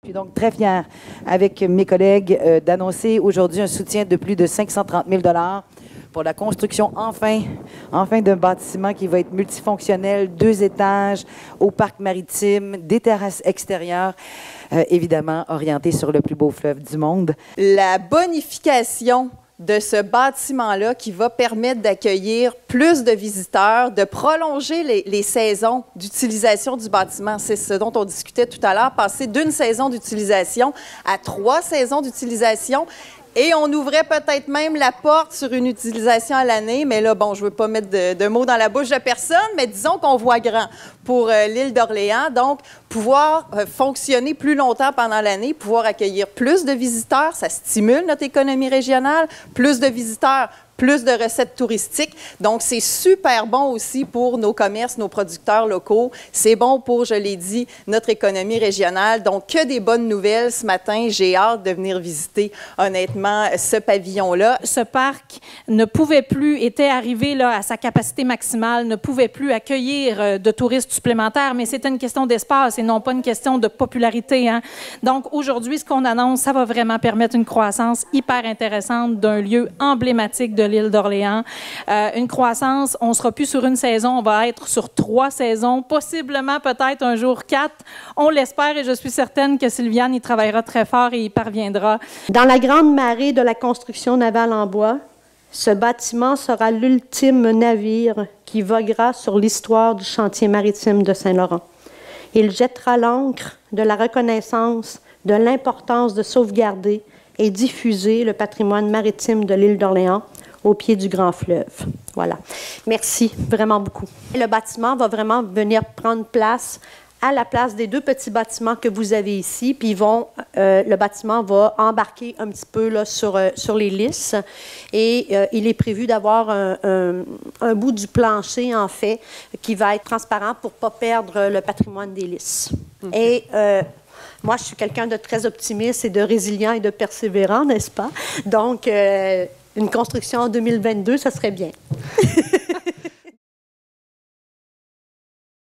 Je suis donc très fière, avec mes collègues, d'annoncer aujourd'hui un soutien de plus de 530 000 $ pour la construction, enfin d'un bâtiment qui va être multifonctionnel, 2 étages, au parc maritime, des terrasses extérieures, évidemment orienté sur le plus beau fleuve du monde. La bonification de ce bâtiment-là qui va permettre d'accueillir plus de visiteurs, de prolonger les saisons d'utilisation du bâtiment. C'est ce dont on discutait tout à l'heure, passer d'une saison d'utilisation à 3 saisons d'utilisation. Et on ouvrait peut-être même la porte sur une utilisation à l'année, mais là, bon, je ne veux pas mettre de mots dans la bouche de personne, mais disons qu'on voit grand pour l'île d'Orléans. Donc, pouvoir fonctionner plus longtemps pendant l'année, pouvoir accueillir plus de visiteurs, ça stimule notre économie régionale, plus de visiteurs, plus de recettes touristiques. Donc, c'est super bon aussi pour nos commerces, nos producteurs locaux. C'est bon pour, je l'ai dit, notre économie régionale. Donc, que des bonnes nouvelles ce matin. J'ai hâte de venir visiter, honnêtement, ce pavillon-là. Ce parc ne pouvait plus, était arrivé là, à sa capacité maximale, ne pouvait plus accueillir de touristes supplémentaires, mais c'était une question d'espace et non pas une question de popularité, hein. Donc, aujourd'hui, ce qu'on annonce, ça va vraiment permettre une croissance hyper intéressante d'un lieu emblématique de l'île d'Orléans. Une croissance, on ne sera plus sur une saison, on va être sur 3 saisons, possiblement peut-être un jour 4. On l'espère et je suis certaine que Sylviane y travaillera très fort et y parviendra. Dans la grande marée de la construction navale en bois, ce bâtiment sera l'ultime navire qui voguera sur l'histoire du chantier maritime de Saint-Laurent. Il jettera l'encre de la reconnaissance de l'importance de sauvegarder et diffuser le patrimoine maritime de l'île d'Orléans au pied du grand fleuve. Voilà. Merci vraiment beaucoup. Le bâtiment va vraiment venir prendre place à la place des 2 petits bâtiments que vous avez ici, puis le bâtiment va embarquer un petit peu là, sur les lisses et il est prévu d'avoir un bout du plancher, en fait, qui va être transparent pour ne pas perdre le patrimoine des lisses. Et moi, je suis quelqu'un de très optimiste et de résilient et de persévérant, n'est-ce pas? Donc, une construction en 2022, ça serait bien.